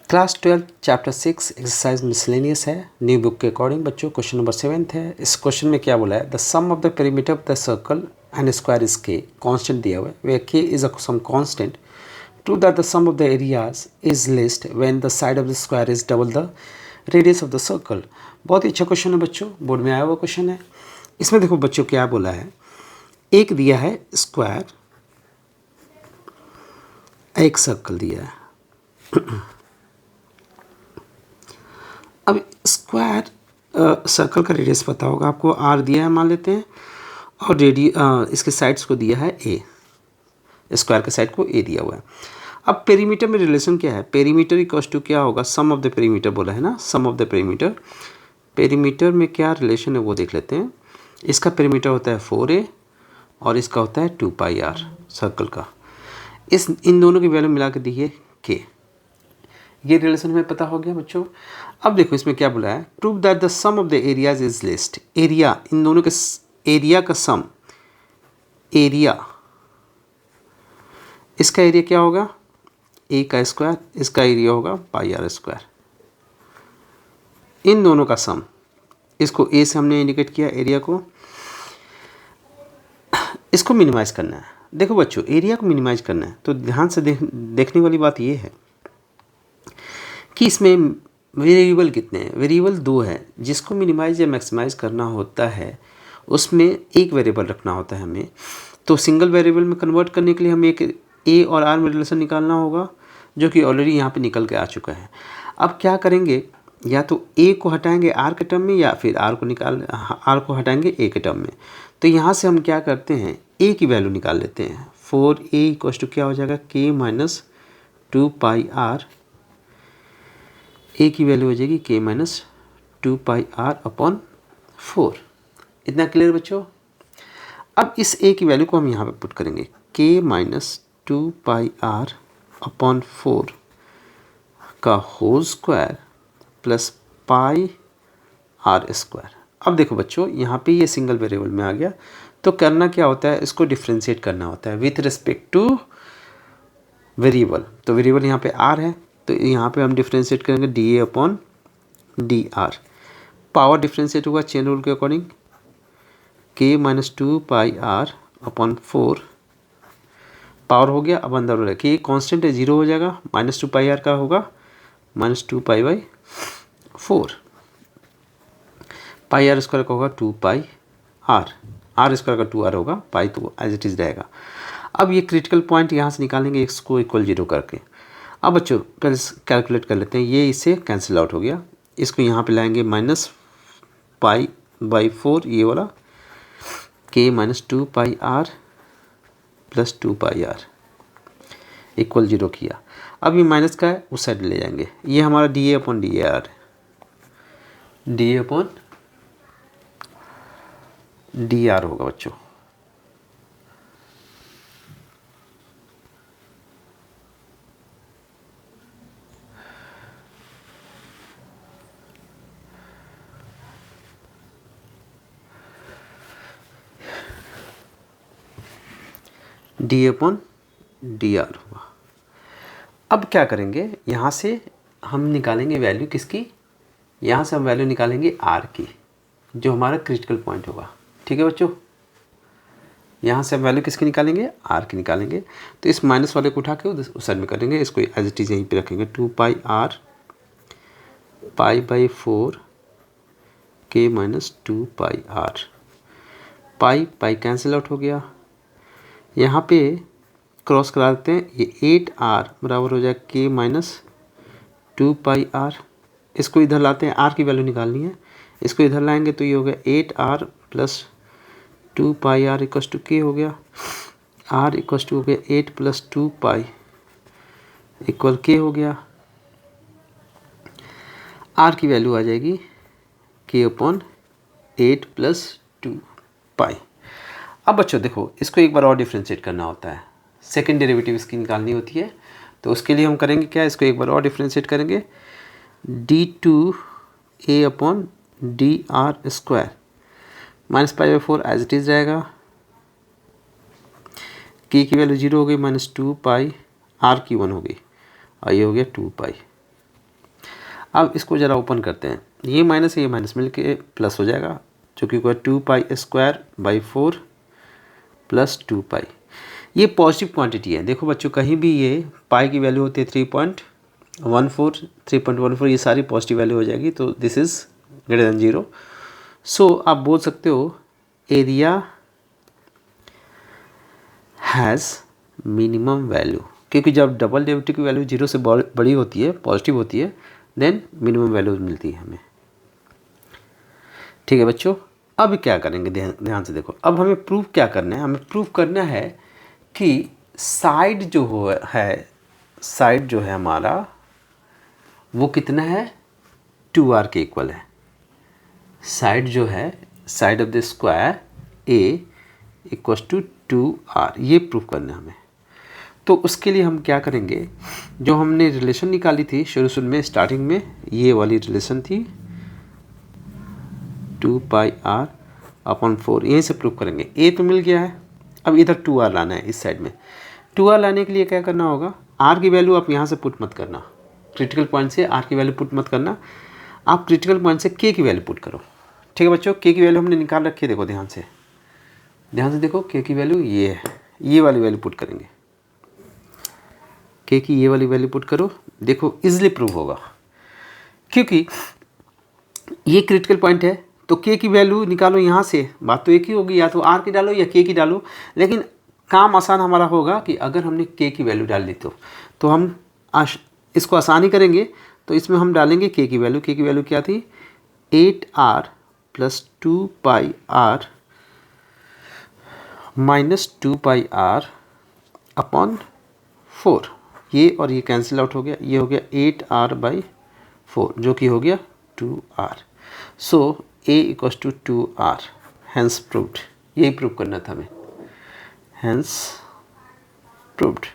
Class 12 chapter 6 exercise miscellaneous है, new book के according बच्चों। क्वेश्चन नंबर 7 है। इस क्वेश्चन में क्या बोला है, the sum of the perimeter of the circle and square is K, constant दिया हुआ है, where K is a sum constant, prove that the sum of the areas is least when the side of the square is double the radius of the circle. बहुत ही अच्छा question है बच्चों, board में आया हुआ क्वेश्चन है। इसमें देखो बच्चों क्या बोला है, एक दिया है स्क्वायर, एक सर्कल दिया है। अब स्क्वायर सर्कल का रेडियस पता होगा आपको, आर दिया है मान लेते हैं, और इसके साइड्स को दिया है ए, स्क्वायर के साइड को ए दिया हुआ है। अब पेरीमीटर में रिलेशन क्या है, पेरीमीटर इक्वल टू क्या होगा, सम ऑफ द पेरीमीटर बोला है ना, सम ऑफ द पेरीमीटर। पेरीमीटर में क्या रिलेशन है वो देख लेते हैं। इसका पेरीमीटर होता है 4a और इसका होता है 2πr सर्कल का। इन दोनों की वैल्यू मिला के दी है के, ये रिलेशन हमें पता हो गया बच्चों। अब देखो इसमें क्या बोला है, prove that the sum of the areas is least. Area, इन दोनों के एरिया का सम, एरिया, इसका एरिया क्या होगा, ए का स्क्वायर, इसका एरिया होगा पाई आर स्क्वायर। इन दोनों का सम, इसको ए से हमने इंडिकेट किया एरिया को, इसको मिनिमाइज करना है। देखो बच्चों एरिया को मिनिमाइज करना है तो ध्यान से देखने वाली बात ये है कि इसमें वेरिएबल कितने हैं, वेरिएबल 2 है। जिसको मिनिमाइज या मैक्सिमाइज करना होता है उसमें एक वेरिएबल रखना होता है हमें। तो सिंगल वेरिएबल में कन्वर्ट करने के लिए हमें एक ए और आर में रिलेशन निकालना होगा, जो कि ऑलरेडी यहाँ पे निकल के आ चुका है। अब क्या करेंगे, या तो ए को हटाएंगे आर के टर्म में, या फिर आर को हटाएंगे ए के टर्म में। तो यहाँ से हम क्या करते हैं, ए की वैल्यू निकाल लेते हैं। 4a इक्वल टू क्या हो जाएगा, k माइनस 2πr। ए की वैल्यू हो जाएगी k माइनस 2πr अपॉन 4। इतना क्लियर बच्चों। अब इस a की वैल्यू को हम यहाँ पे पुट करेंगे, k माइनस 2πr अपॉन 4 का whole square plus pi R square. अब देखो बच्चों यहाँ पे ये सिंगल वेरिएबल में आ गया, तो करना क्या होता है, इसको डिफ्रेंशिएट करना होता है विथ रिस्पेक्ट टू वेरिएबल। तो वेरिएबल यहाँ पे आर है, तो यहाँ पे हम डिफ्रेंशिएट करेंगे D A upon D are. Power differentiate होगा चेन रूल के अकॉर्डिंग, के माइनस 2πr अपॉन 4 पावर हो गया। अब अंदर हो रहा है कि कॉन्स्टेंट है, 0 हो जाएगा, माइनस 2πr का होगा माइनस 2π/4, पाई आर स्क्वायर का होगा 2πr, आर स्क्वायर का 2r होगा, पाई तो एज इट इज़ रहेगा। अब ये क्रिटिकल पॉइंट यहाँ से निकालेंगे x को इक्वल 0 करके। अब बच्चों कैलकुलेट कर लेते हैं, ये इससे कैंसिल आउट हो गया। इसको यहाँ पे लाएंगे माइनस π/4 ये वाला, k minus 2πr plus 2πr equal 0 किया। अब ये माइनस का है, उस साइड ले जाएंगे, ये हमारा D A upon D R है, D A upon D R होगा बच्चों। डी अपॉन डी आर होगा। अब क्या करेंगे, यहाँ से हम निकालेंगे वैल्यू किसकी, यहाँ से हम वैल्यू निकालेंगे आर की, जो हमारा क्रिटिकल पॉइंट होगा। ठीक है बच्चों, यहाँ से हम वैल्यू किसकी निकालेंगे, आर की निकालेंगे। तो इस माइनस वाले को उठा के उस साइड में करेंगे, इसको एज इट इज़ यहीं पे रखेंगे, 2πr π/4 k minus 2πr, pi cancel out हो गया। यहाँ पे क्रॉस करा देते हैं, ये 8r बराबर हो जाएगा k माइनस 2πr। इसको इधर लाते हैं, r की वैल्यू निकालनी है, इसको इधर लाएंगे तो ये हो गया 8r plus 2πr equal to k हो गया, r इक्वल टू हो गया 8 प्लस 2π इक्वल k हो गया। r की वैल्यू आ जाएगी k अपॉन 8 प्लस 2π। अब बच्चों देखो इसको एक बार और डिफ्रेंशिएट करना होता है, सेकेंड डेरिवेटिव इसकी निकालनी होती है। तो उसके लिए हम करेंगे क्या, इसको एक बार और डिफ्रेंशिएट करेंगे, d2a upon D R square minus π/4 as it is रहेगा, k की वैल्यू 0 हो गई, माइनस 2π, r की 1 हो गई, और ये हो गया 2π। अब इसको ज़रा ओपन करते हैं, ये माइनस मिल के प्लस हो जाएगा, जो कि होगा 2π² प्लस 2π। ये पॉजिटिव क्वांटिटी है। देखो बच्चों, कहीं भी ये पाई की वैल्यू होती है 3.14, ये सारी पॉजिटिव वैल्यू हो जाएगी, तो दिस इज़ ग्रेटर देन 0। सो आप बोल सकते हो एरिया हैज़ मिनिमम वैल्यू, क्योंकि जब डबल डेरिवेटिव की वैल्यू 0 से बड़ी होती है, पॉजिटिव होती है, देन मिनिमम वैल्यू मिलती है हमें। ठीक है बच्चों, अब क्या करेंगे, ध्यान से देखो। अब हमें प्रूव क्या करना है, हमें प्रूव करना है कि साइड जो है हमारा वो कितना है, 2r के इक्वल है। साइड जो है, side of the square a equals to 2r, ये प्रूव करना है हमें। तो उसके लिए हम क्या करेंगे, जो हमने रिलेशन निकाली थी शुरू में स्टार्टिंग में, ये वाली रिलेशन थी 2πr/4, यहीं से प्रूव करेंगे। a तो मिल गया है, अब इधर 2r लाना है इस साइड में। 2r लाने के लिए क्या करना होगा, r की वैल्यू आप यहाँ से पुट मत करना, क्रिटिकल पॉइंट से r की वैल्यू पुट मत करना, आप क्रिटिकल पॉइंट से k की वैल्यू पुट करो। ठीक है बच्चों, k की वैल्यू हमने निकाल रखी है, देखो ध्यान से देखो, k की वैल्यू ये है, ये वाली वैल्यू पुट करेंगे, k की ये वाली वैल्यू पुट करो, देखो इजीली प्रूव होगा, क्योंकि ये क्रिटिकल पॉइंट है। तो k की वैल्यू निकालो यहाँ से, बात तो एक ही होगी, या तो r की डालो या k की डालो, लेकिन काम आसान हमारा होगा कि अगर हमने k की वैल्यू डाल दी तो हम इसको आसानी करेंगे। तो इसमें हम डालेंगे k की वैल्यू, k की वैल्यू क्या थी, 8r + 2πr - 2πr/4, ये और ये कैंसिल आउट हो गया, ये हो गया 8r/4, जो कि हो गया 2r। So a = 2r, hence proved. यही प्रूव करना था हमें, हैंस प्रूव्ड।